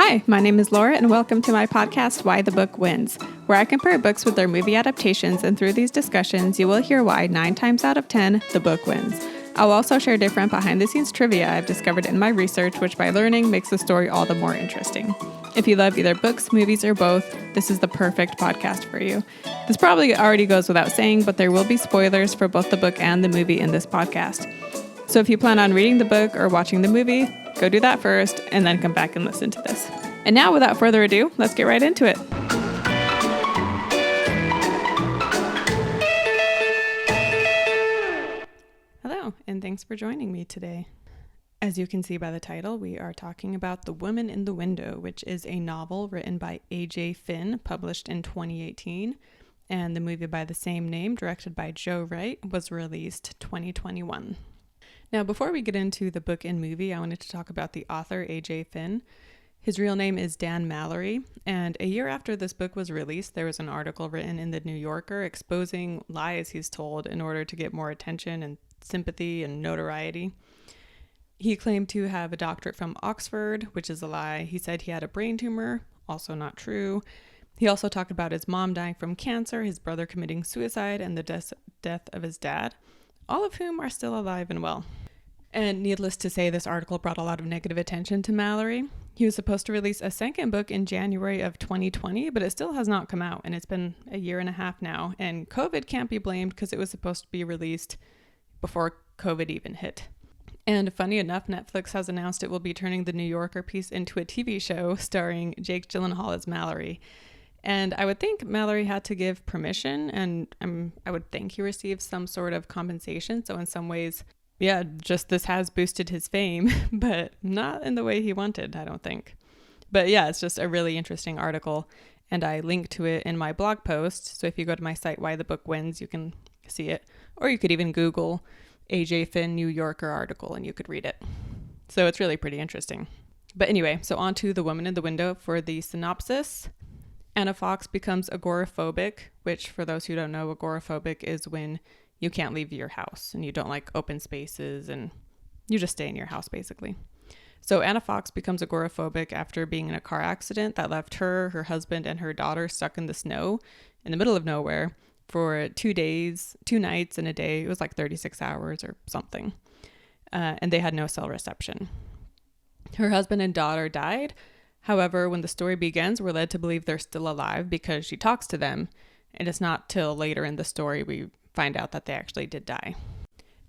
Hi, my name is Laura, and welcome to my podcast, Why the Book Wins, where I compare books with their movie adaptations, and through these discussions, you will hear why 9 times out of 10, the book wins. I'll also share different behind-the-scenes trivia I've discovered in my research, which by learning makes the story all the more interesting. If you love either books, movies, or both, this is the perfect podcast for you. This probably already goes without saying, but there will be spoilers for both the book and the movie in this podcast. So if you plan on reading the book or watching the movie, go do that first, and then come back and listen to this. And now, without further ado, let's get right into it. Hello, and thanks for joining me today. As you can see by the title, we are talking about The Woman in the Window, which is a novel written by A.J. Finn, published in 2018, and the movie by the same name, directed by Joe Wright, was released 2021. Now, before we get into the book and movie, I wanted to talk about the author, A.J. Finn. His real name is Dan Mallory, and a year after this book was released, there was an article written in the New Yorker exposing lies he's told in order to get more attention and sympathy and notoriety. He claimed to have a doctorate from Oxford, which is a lie. He said he had a brain tumor, also not true. He also talked about his mom dying from cancer, his brother committing suicide, and the death of his dad, all of whom are still alive and well. And needless to say, this article brought a lot of negative attention to Mallory. He was supposed to release a second book in January of 2020, but it still has not come out, and it's been a year and a half now, and COVID can't be blamed because it was supposed to be released before COVID even hit. And funny enough, Netflix has announced it will be turning the New Yorker piece into a TV show starring Jake Gyllenhaal as Mallory. And I would think Mallory had to give permission, and I would think he received some sort of compensation. So in some ways, yeah, just this has boosted his fame, but not in the way he wanted, I don't think. But yeah, it's just a really interesting article, and I link to it in my blog post. So if you go to my site, Why the Book Wins, you can see it. Or you could even Google A.J. Finn New Yorker article, and you could read it. So it's really pretty interesting. But anyway, so on to The Woman in the Window for the synopsis. Anna Fox becomes agoraphobic, which for those who don't know, agoraphobic is when you can't leave your house and you don't like open spaces and you just stay in your house basically. So Anna Fox becomes agoraphobic after being in a car accident that left her, her husband, and her daughter stuck in the snow in the middle of nowhere for 2 days, 2 nights and a day. It was like 36 hours or something. And they had no cell reception. Her husband and daughter died. However, when the story begins, we're led to believe they're still alive because she talks to them. And it's not till later in the story we find out that they actually did die.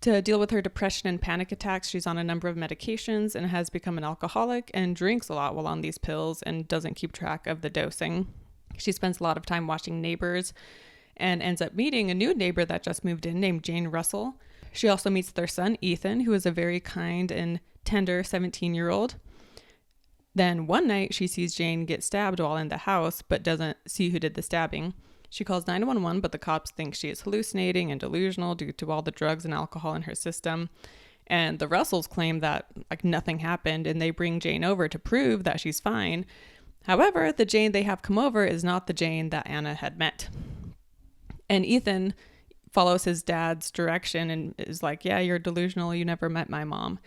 To deal with her depression and panic attacks, she's on a number of medications and has become an alcoholic and drinks a lot while on these pills and doesn't keep track of the dosing. She spends a lot of time watching Neighbors and ends up meeting a new neighbor that just moved in named Jane Russell. She also meets their son, Ethan, who is a very kind and tender 17-year-old. Then one night she sees Jane get stabbed while in the house, but doesn't see who did the stabbing. She calls 911, but the cops think she is hallucinating and delusional due to all the drugs and alcohol in her system. And the Russells claim that nothing happened, and they bring Jane over to prove that she's fine. However, the Jane they have come over is not the Jane that Anna had met. And Ethan follows his dad's direction and is like, yeah, you're delusional. You never met my mom.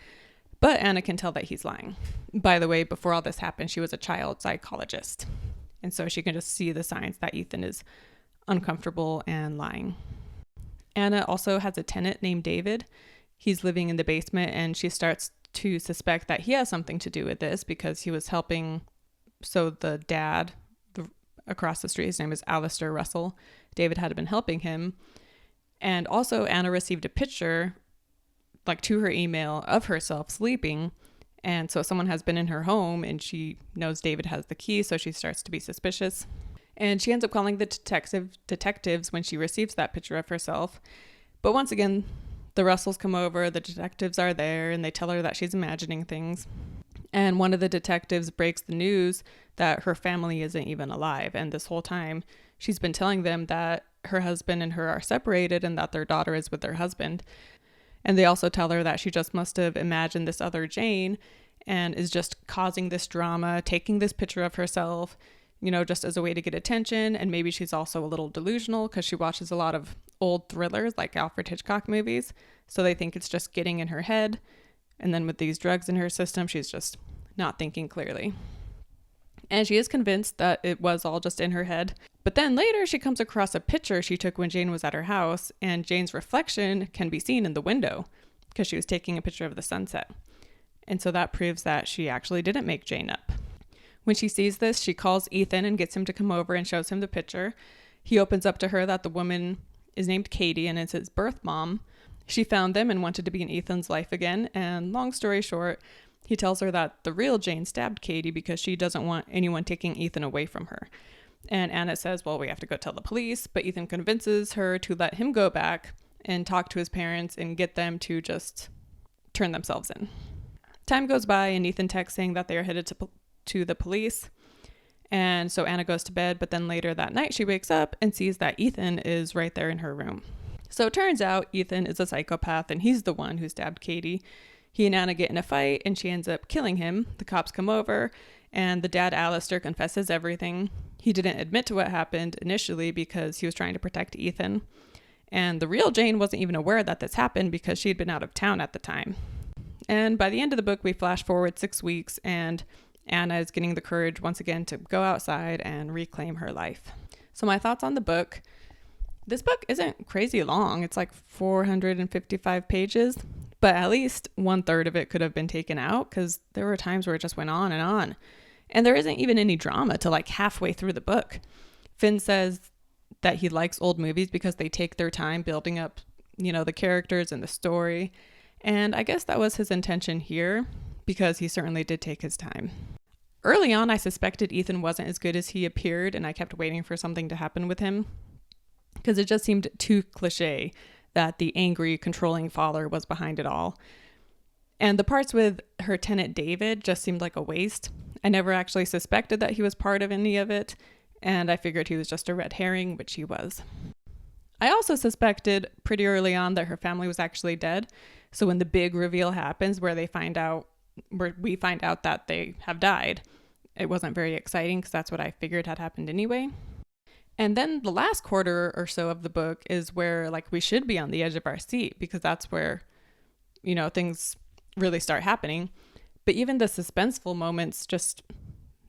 But Anna can tell that he's lying. By the way, before all this happened, she was a child psychologist. And so she can just see the signs that Ethan is uncomfortable and lying. Anna also has a tenant named David. He's living in the basement, and she starts to suspect that he has something to do with this because he was helping. So the dad across the street, his name is Alistair Russell. David had been helping him. And also Anna received a picture to her email of herself sleeping. And so someone has been in her home and she knows David has the key. So she starts to be suspicious. And she ends up calling the detectives when she receives that picture of herself. But once again, the Russells come over, the detectives are there, and they tell her that she's imagining things. And one of the detectives breaks the news that her family isn't even alive. And this whole time, she's been telling them that her husband and her are separated and that their daughter is with their husband. And they also tell her that she just must have imagined this other Jane and is just causing this drama, taking this picture of herself, just as a way to get attention. And maybe she's also a little delusional because she watches a lot of old thrillers like Alfred Hitchcock movies. So they think it's just getting in her head. And then with these drugs in her system, she's just not thinking clearly. And she is convinced that it was all just in her head. But then later she comes across a picture she took when Jane was at her house, and Jane's reflection can be seen in the window because she was taking a picture of the sunset. And so that proves that she actually didn't make Jane up. When she sees this, she calls Ethan and gets him to come over and shows him the picture. He opens up to her that the woman is named Katie and is his birth mom. She found them and wanted to be in Ethan's life again. And long story short, he tells her that the real Jane stabbed Katie because she doesn't want anyone taking Ethan away from her. And Anna says, well, we have to go tell the police. But Ethan convinces her to let him go back and talk to his parents and get them to just turn themselves in. Time goes by and Ethan texts saying that they are headed to the police. And so Anna goes to bed. But then later that night, she wakes up and sees that Ethan is right there in her room. So it turns out Ethan is a psychopath and he's the one who stabbed Katie. He and Anna get in a fight and she ends up killing him. The cops come over and the dad, Alistair, confesses everything. He didn't admit to what happened initially because he was trying to protect Ethan. And the real Jane wasn't even aware that this happened because she had been out of town at the time. And by the end of the book, we flash forward 6 weeks and Anna is getting the courage once again to go outside and reclaim her life. So my thoughts on the book. This book isn't crazy long. It's like 455 pages, but at least 1/3 of it could have been taken out because there were times where it just went on and on. And there isn't even any drama till like halfway through the book. Finn says that he likes old movies because they take their time building up, the characters and the story. And I guess that was his intention here because he certainly did take his time. Early on, I suspected Ethan wasn't as good as he appeared, and I kept waiting for something to happen with him because it just seemed too cliche that the angry, controlling father was behind it all. And the parts with her tenant David just seemed like a waste. I never actually suspected that he was part of any of it, and I figured he was just a red herring, which he was. I also suspected pretty early on that her family was actually dead. So when the big reveal happens where we find out that they have died, it wasn't very exciting because that's what I figured had happened anyway. And then the last quarter or so of the book is where we should be on the edge of our seat because that's where, things really start happening. But even the suspenseful moments just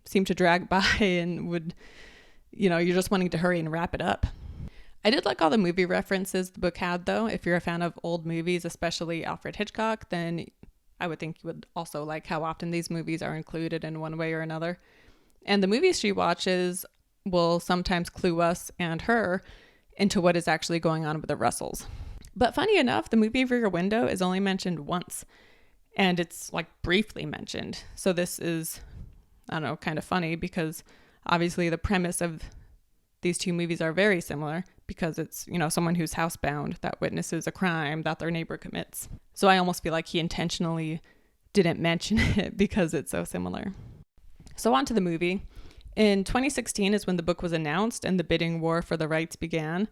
seem to drag by and would, you're just wanting to hurry and wrap it up. I did like all the movie references the book had, though. If you're a fan of old movies, especially Alfred Hitchcock, then I would think you would also like how often these movies are included in one way or another. And the movies she watches will sometimes clue us and her into what is actually going on with the Russells. But funny enough, the movie Rear Window is only mentioned once, and it's briefly mentioned. So this is, kind of funny because obviously the premise of these two movies are very similar because it's, someone who's housebound that witnesses a crime that their neighbor commits. So I almost feel like he intentionally didn't mention it because it's so similar. So on to the movie. In 2016 is when the book was announced and the bidding war for the rights began.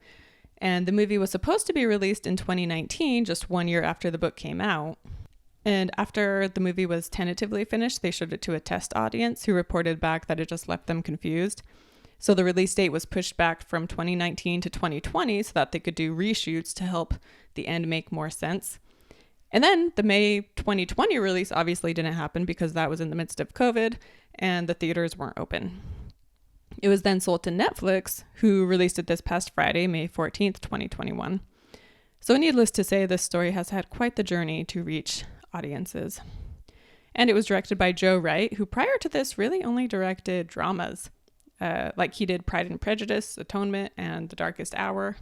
And the movie was supposed to be released in 2019, just 1 year after the book came out. And after the movie was tentatively finished, they showed it to a test audience who reported back that it just left them confused. So the release date was pushed back from 2019 to 2020 so that they could do reshoots to help the end make more sense. And then the May 2020 release obviously didn't happen because that was in the midst of COVID and the theaters weren't open. It was then sold to Netflix, who released it this past Friday, May 14th, 2021. So needless to say, this story has had quite the journey to reach audiences. And it was directed by Joe Wright, who prior to this really only directed dramas. He did Pride and Prejudice, Atonement, and The Darkest Hour.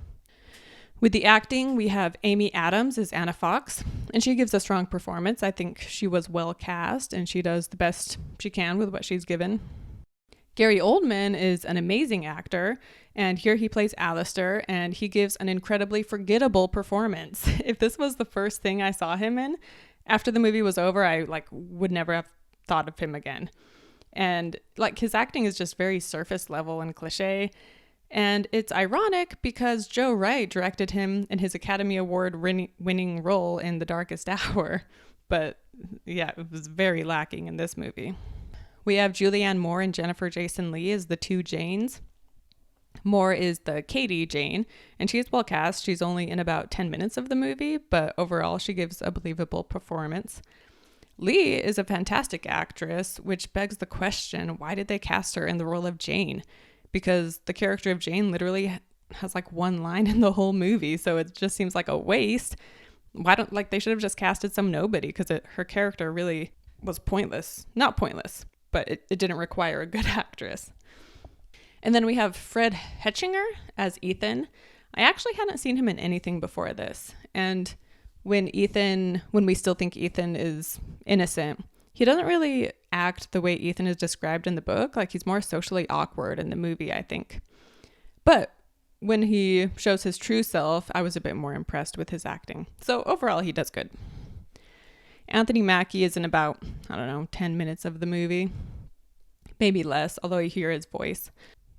With the acting, we have Amy Adams as Anna Fox, and she gives a strong performance. I think she was well cast, and she does the best she can with what she's given. Gary Oldman is an amazing actor, and here he plays Alistair, and he gives an incredibly forgettable performance. If this was the first thing I saw him in, after the movie was over, I would never have thought of him again. And his acting is just very surface level and cliche. And it's ironic because Joe Wright directed him in his Academy Award winning role in The Darkest Hour. But yeah, it was very lacking in this movie. We have Julianne Moore and Jennifer Jason Leigh as the two Janes. Moore is the Katie Jane, and she's well cast. She's only in about 10 minutes of the movie, but overall she gives a believable performance. Lee is a fantastic actress, which begs the question, why did they cast her in the role of Jane? Because the character of Jane literally has like one line in the whole movie, so it just seems like a waste. They should have just casted some nobody, because her character really was pointless. Not pointless, but it didn't require a good actress. And then we have Fred Hetchinger as Ethan. I actually hadn't seen him in anything before this. And when we still think Ethan is innocent, he doesn't really act the way Ethan is described in the book. Like, he's more socially awkward in the movie, I think. But when he shows his true self, I was a bit more impressed with his acting. So overall, he does good. Anthony Mackie is in about, 10 minutes of the movie. Maybe less, although you hear his voice.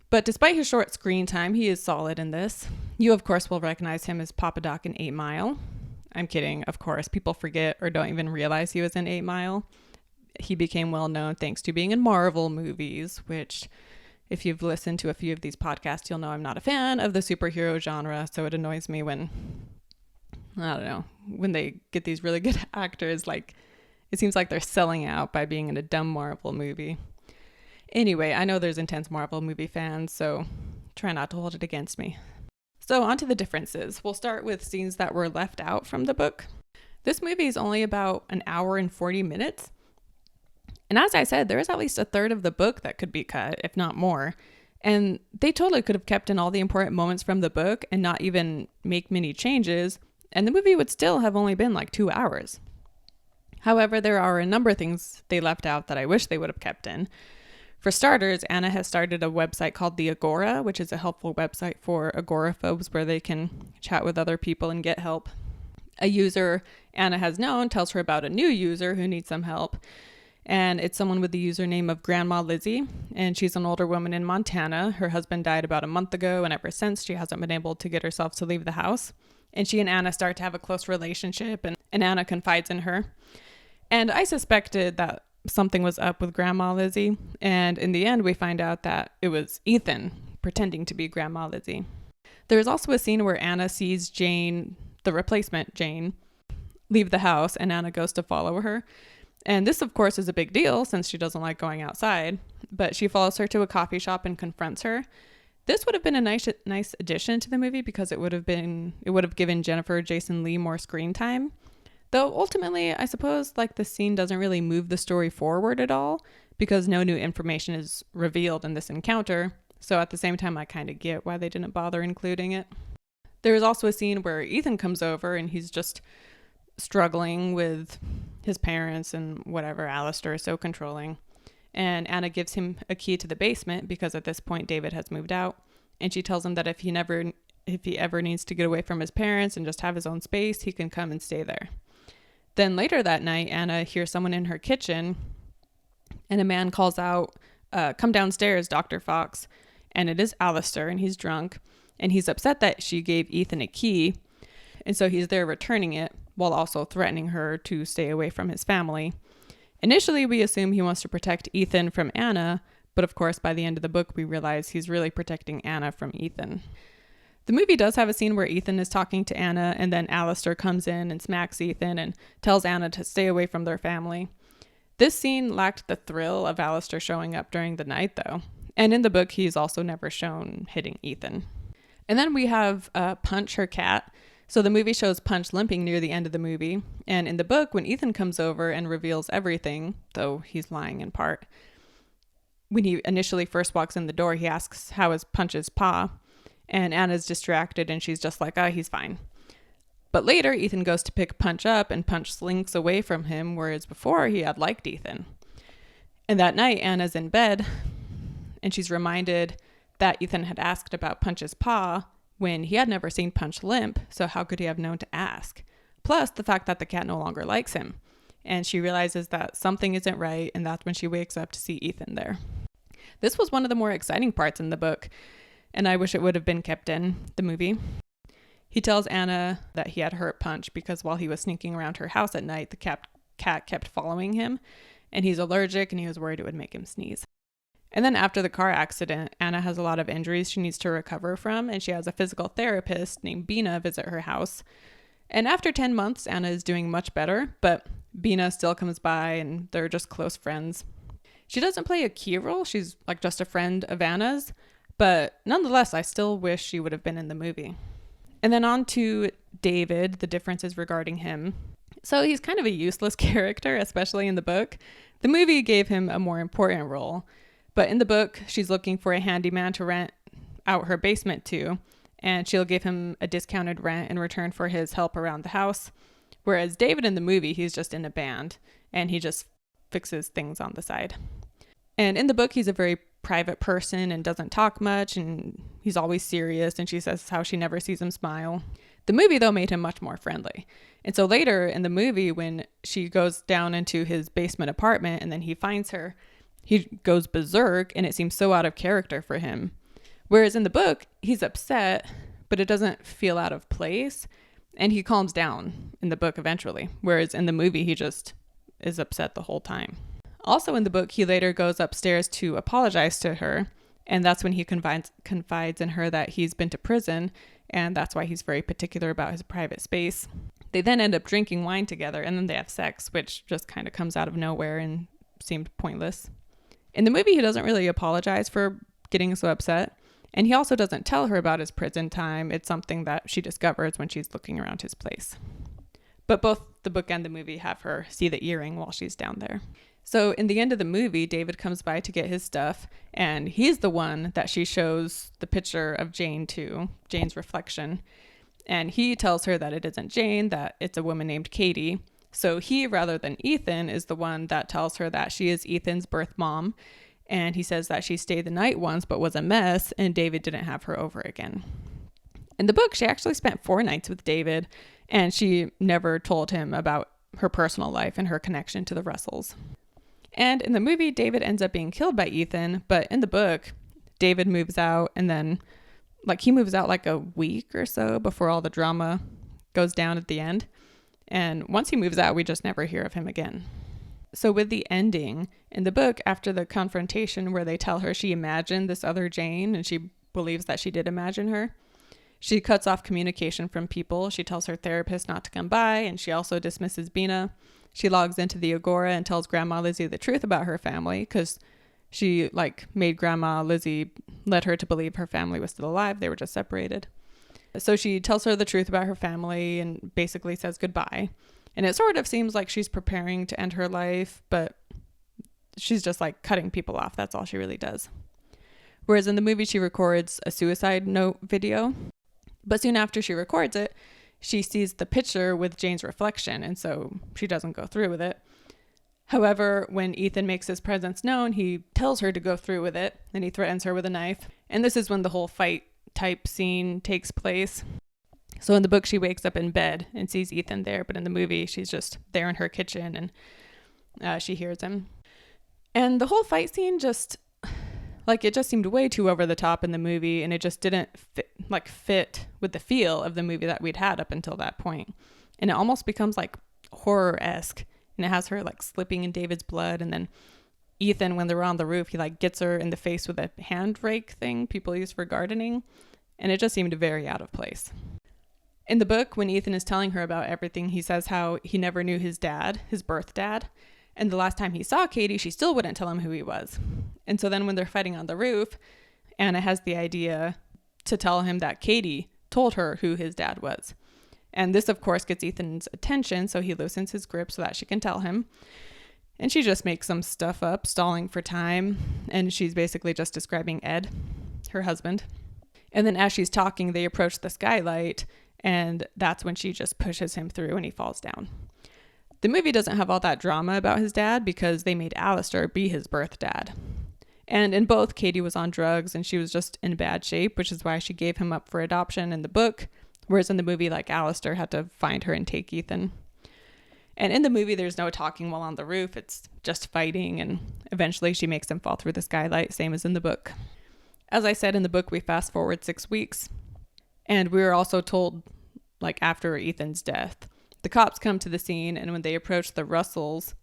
But despite his short screen time, he is solid in this. You, of course, will recognize him as Papa Doc in 8 Mile. I'm kidding, of course. People forget or don't even realize he was in 8 Mile. He became well known thanks to being in Marvel movies, which, if you've listened to a few of these podcasts, you'll know I'm not a fan of the superhero genre. So it annoys me when they get these really good actors, like, it seems like they're selling out by being in a dumb Marvel movie. Anyway, I know there's intense Marvel movie fans, so try not to hold it against me. So on to the differences. We'll start with scenes that were left out from the book. This movie is only about an hour and 40 minutes. And as I said, there is at least a third of the book that could be cut, if not more. And they totally could have kept in all the important moments from the book and not even make many changes, and the movie would still have only been like 2 hours. However, there are a number of things they left out that I wish they would have kept in. For starters, Anna has started a website called the Agora, which is a helpful website for agoraphobes where they can chat with other people and get help. A user Anna has known tells her about a new user who needs some help, and it's someone with the username of Grandma Lizzie, and she's an older woman in Montana. Her husband died about a month ago, and ever since, she hasn't been able to get herself to leave the house. And she and Anna start to have a close relationship, and Anna confides in her. And I suspected that something was up with Grandma Lizzie, and in the end we find out that it was Ethan pretending to be Grandma Lizzie. There's also a scene where Anna sees Jane, the replacement Jane, leave the house, and Anna goes to follow her. And this, of course, is a big deal since she doesn't like going outside, but she follows her to a coffee shop and confronts her. This would have been a nice addition to the movie because it would have given Jennifer Jason Leigh more screen time. Though ultimately, I suppose the scene doesn't really move the story forward at all because no new information is revealed in this encounter. So at the same time, I kind of get why they didn't bother including it. There is also a scene where Ethan comes over and he's just struggling with his parents and whatever. Alistair is so controlling. And Anna gives him a key to the basement because at this point David has moved out. And she tells him that if he ever needs to get away from his parents and just have his own space, he can come and stay there. Then later that night, Anna hears someone in her kitchen, and a man calls out, "Come downstairs, Dr. Fox." And it is Alistair, and he's drunk, and he's upset that she gave Ethan a key, and so he's there returning it, while also threatening her to stay away from his family. Initially, we assume he wants to protect Ethan from Anna, but of course, by the end of the book, we realize he's really protecting Anna from Ethan. The movie does have a scene where Ethan is talking to Anna, and then Alistair comes in and smacks Ethan and tells Anna to stay away from their family. This scene lacked the thrill of Alistair showing up during the night, though. And in the book, he's also never shown hitting Ethan. And then we have Punch, her cat. So the movie shows Punch limping near the end of the movie. And in the book, when Ethan comes over and reveals everything, though he's lying in part, when he initially first walks in the door, he asks, "How is Punch's paw?" And Anna's distracted and she's just like, he's fine. But later, Ethan goes to pick Punch up and Punch slinks away from him, whereas before he had liked Ethan. And that night, Anna's in bed and she's reminded that Ethan had asked about Punch's paw when he had never seen Punch limp, so how could he have known to ask? Plus the fact that the cat no longer likes him. And she realizes that something isn't right, and that's when she wakes up to see Ethan there. This was one of the more exciting parts in the book, and I wish it would have been kept in the movie. He tells Anna that he had hurt Punch because while he was sneaking around her house at night, the cat kept following him, and he's allergic and he was worried it would make him sneeze. And then after the car accident, Anna has a lot of injuries she needs to recover from, and she has a physical therapist named Bina visit her house. And after 10 months, Anna is doing much better, but Bina still comes by and they're just close friends. She doesn't play a key role. She's like just a friend of Anna's, but nonetheless, I still wish she would have been in the movie. And then on to David, the differences regarding him. So he's kind of a useless character, especially in the book. The movie gave him a more important role, but in the book, she's looking for a handyman to rent out her basement to, and she'll give him a discounted rent in return for his help around the house. Whereas David in the movie, he's just in a band, and he just fixes things on the side. And in the book, he's a very private person and doesn't talk much, and he's always serious, and she says how she never sees him smile. The movie, though, made him much more friendly. And so later in the movie, when she goes down into his basement apartment and then he finds her, he goes berserk, and it seems so out of character for him. Whereas in the book, he's upset, but it doesn't feel out of place, and he calms down in the book eventually. Whereas in the movie, he just is upset the whole time. Also in the book, he later goes upstairs to apologize to her, and that's when he confides in her that he's been to prison, and that's why he's very particular about his private space. They then end up drinking wine together, and then they have sex, which just kind of comes out of nowhere and seemed pointless. In the movie, he doesn't really apologize for getting so upset, and he also doesn't tell her about his prison time. It's something that she discovers when she's looking around his place. But both the book and the movie have her see the earring while she's down there. So in the end of the movie, David comes by to get his stuff, and he's the one that she shows the picture of Jane to, Jane's reflection. And he tells her that it isn't Jane, that it's a woman named Katie. So he, rather than Ethan, is the one that tells her that she is Ethan's birth mom. And he says that she stayed the night once but was a mess, and David didn't have her over again. In the book, she actually spent 4 nights with David, and she never told him about her personal life and her connection to the Russells. And in the movie, David ends up being killed by Ethan, but in the book, David moves out, and then he moves out like a week or so before all the drama goes down at the end. And once he moves out, we just never hear of him again. So with the ending in the book, after the confrontation where they tell her she imagined this other Jane and she believes that she did imagine her, she cuts off communication from people. She tells her therapist not to come by, and she also dismisses Bina. She logs into the Agora and tells Grandma Lizzie the truth about her family because she made Grandma Lizzie let her to believe her family was still alive. They were just separated. So she tells her the truth about her family and basically says goodbye. And it sort of seems like she's preparing to end her life, but she's just cutting people off. That's all she really does. Whereas in the movie, she records a suicide note video. But soon after she records it, she sees the picture with Jane's reflection, and so she doesn't go through with it. However, when Ethan makes his presence known, he tells her to go through with it, and he threatens her with a knife. And this is when the whole fight type scene takes place. So in the book, she wakes up in bed and sees Ethan there, but in the movie, she's just there in her kitchen, and she hears him. And the whole fight scene it just seemed way too over the top in the movie, and it just didn't fit with the feel of the movie that we'd had up until that point. And it almost becomes horror-esque, and it has her slipping in David's blood, and then Ethan, when they're on the roof, he gets her in the face with a hand rake thing people use for gardening, and it just seemed very out of place. In the book, when Ethan is telling her about everything, he says how he never knew his dad, his birth dad, and the last time he saw Katie, she still wouldn't tell him who he was. And so then when they're fighting on the roof, Anna has the idea to tell him that Katie told her who his dad was. And this, of course, gets Ethan's attention, so he loosens his grip so that she can tell him. And she just makes some stuff up, stalling for time, and she's basically just describing Ed, her husband. And then as she's talking, they approach the skylight, and that's when she just pushes him through and he falls down. The movie doesn't have all that drama about his dad because they made Alistair be his birth dad. And in both, Katie was on drugs and she was just in bad shape, which is why she gave him up for adoption in the book, whereas in the movie, Alistair had to find her and take Ethan. And in the movie, there's no talking while on the roof. It's just fighting, and eventually she makes him fall through the skylight, same as in the book. As I said, in the book, we fast forward 6 weeks, and we were also told, after Ethan's death. The cops come to the scene, and when they approach the Russells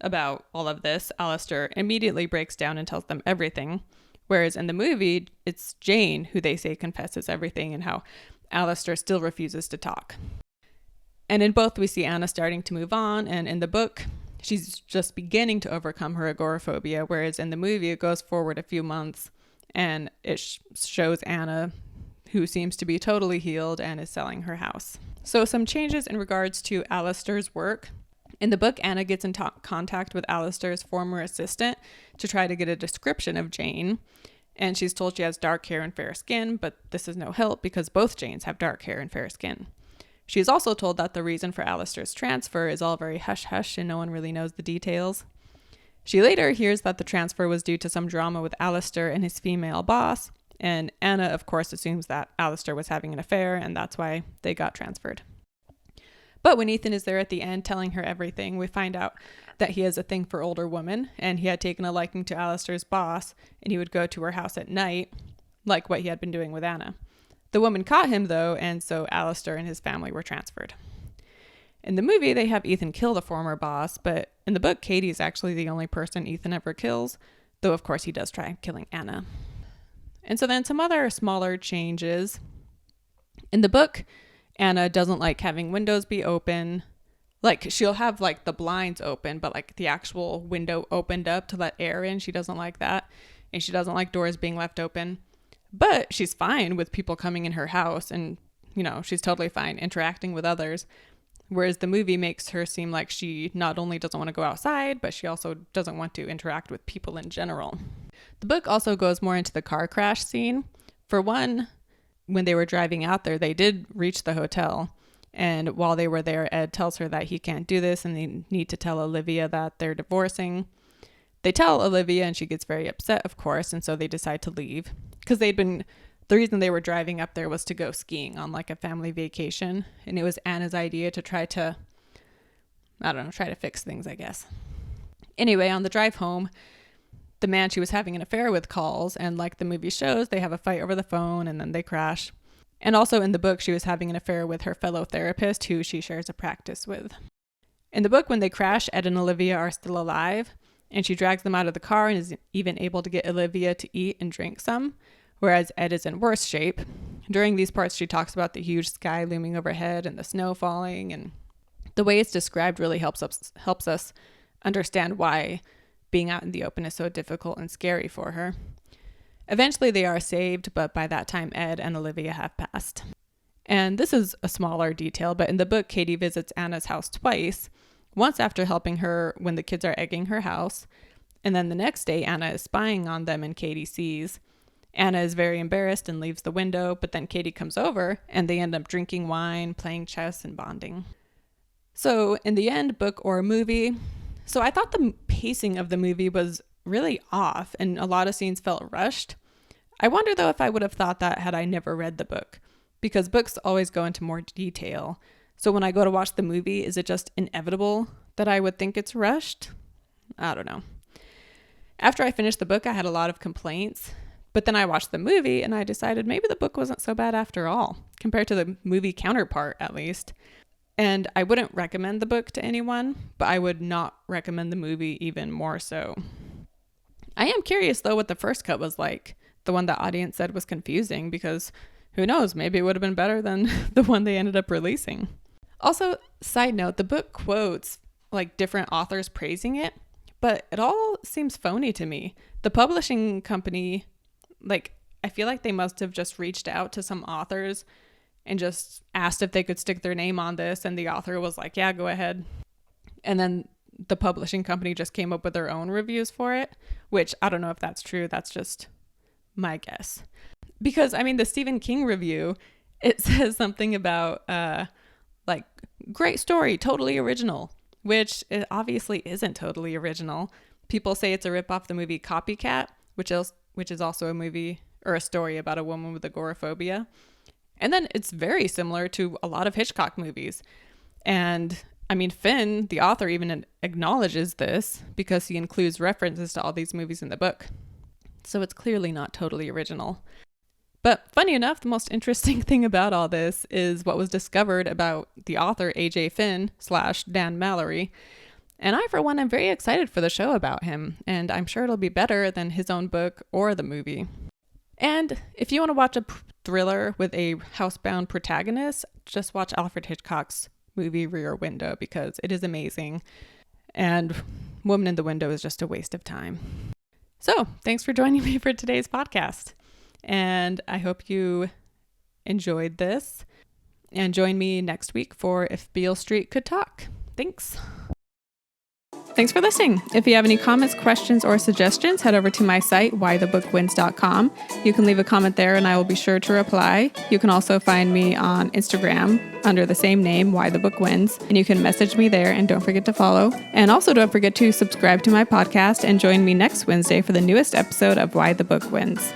about all of this, Alistair immediately breaks down and tells them everything. Whereas in the movie, it's Jane who they say confesses everything and how Alistair still refuses to talk. And in both, we see Anna starting to move on, and in the book, she's just beginning to overcome her agoraphobia, whereas in the movie, it goes forward a few months, and it shows Anna, who seems to be totally healed and is selling her house. So some changes in regards to Alistair's work. In the book, Anna gets in contact with Alistair's former assistant to try to get a description of Jane, and she's told she has dark hair and fair skin, but this is no help because both Janes have dark hair and fair skin. She is also told that the reason for Alistair's transfer is all very hush-hush and no one really knows the details. She later hears that the transfer was due to some drama with Alistair and his female boss, and Anna, of course, assumes that Alistair was having an affair and that's why they got transferred. But when Ethan is there at the end telling her everything, we find out that he has a thing for older women, and he had taken a liking to Alistair's boss, and he would go to her house at night, like what he had been doing with Anna. The woman caught him, though, and so Alistair and his family were transferred. In the movie, they have Ethan kill the former boss, but in the book, Katie is actually the only person Ethan ever kills, though of course he does try killing Anna. And so then some other smaller changes. In the book, Anna doesn't like having windows be open. Like, she'll have like the blinds open, but like the actual window opened up to let air in. She doesn't like that. And she doesn't like doors being left open. But she's fine with people coming in her house, and, you know, she's totally fine interacting with others. Whereas the movie makes her seem like she not only doesn't want to go outside, but she also doesn't want to interact with people in general. The book also goes more into the car crash scene. For one, when they were driving out there, they did reach the hotel. And while they were there, Ed tells her that he can't do this and they need to tell Olivia that they're divorcing. They tell Olivia and she gets very upset, of course, and so they decide to leave. Because the reason they were driving up there was to go skiing on like a family vacation. And it was Anna's idea to try to fix things, I guess. Anyway, on the drive home, the man she was having an affair with calls, and like the movie shows, they have a fight over the phone and then they crash. And also in the book, she was having an affair with her fellow therapist who she shares a practice with. In the book, when they crash, Ed and Olivia are still alive, and she drags them out of the car and is even able to get Olivia to eat and drink some, whereas Ed is in worse shape. During these parts, she talks about the huge sky looming overhead and the snow falling, and the way it's described really helps us understand why being out in the open is so difficult and scary for her. Eventually, they are saved, but by that time, Ed and Olivia have passed. And this is a smaller detail, but in the book, Katie visits Anna's house twice, once after helping her when the kids are egging her house, and then the next day, Anna is spying on them and Katie sees. Anna is very embarrassed and leaves the window, but then Katie comes over and they end up drinking wine, playing chess, and bonding. So in the end, book or movie, so I thought the pacing of the movie was really off and a lot of scenes felt rushed. I wonder though if I would have thought that had I never read the book, because books always go into more detail. So when I go to watch the movie, is it just inevitable that I would think it's rushed? I don't know. After I finished the book, I had a lot of complaints, but then I watched the movie and I decided maybe the book wasn't so bad after all, compared to the movie counterpart at least. And I wouldn't recommend the book to anyone, but I would not recommend the movie even more so. I am curious though what the first cut was like, the one the audience said was confusing, because who knows, maybe it would have been better than the one they ended up releasing. Also, side note, the book quotes like different authors praising it, but it all seems phony to me. The publishing company, like, I feel like they must have just reached out to some authors and just asked if they could stick their name on this, and the author was like, yeah, go ahead. And then the publishing company just came up with their own reviews for it, which I don't know if that's true. That's just my guess. Because, I mean, the Stephen King review, it says something about, like, great story, totally original, which it obviously isn't totally original. People say it's a rip off the movie Copycat, which is also a movie or a story about a woman with agoraphobia. And then it's very similar to a lot of Hitchcock movies. And I mean, Finn, the author, even acknowledges this because he includes references to all these movies in the book. So it's clearly not totally original. But funny enough, the most interesting thing about all this is what was discovered about the author A.J. Finn / Dan Mallory. And I, for one, am very excited for the show about him, and I'm sure it'll be better than his own book or the movie. And if you want to watch a thriller with a housebound protagonist, just watch Alfred Hitchcock's movie Rear Window because it is amazing. And Woman in the Window is just a waste of time. So thanks for joining me for today's podcast. And I hope you enjoyed this. And join me next week for If Beale Street Could Talk. Thanks. Thanks for listening. If you have any comments, questions, or suggestions, head over to my site, whythebookwins.com. You can leave a comment there and I will be sure to reply. You can also find me on Instagram under the same name, Why the Book Wins, and you can message me there and don't forget to follow. And also don't forget to subscribe to my podcast and join me next Wednesday for the newest episode of Why the Book Wins.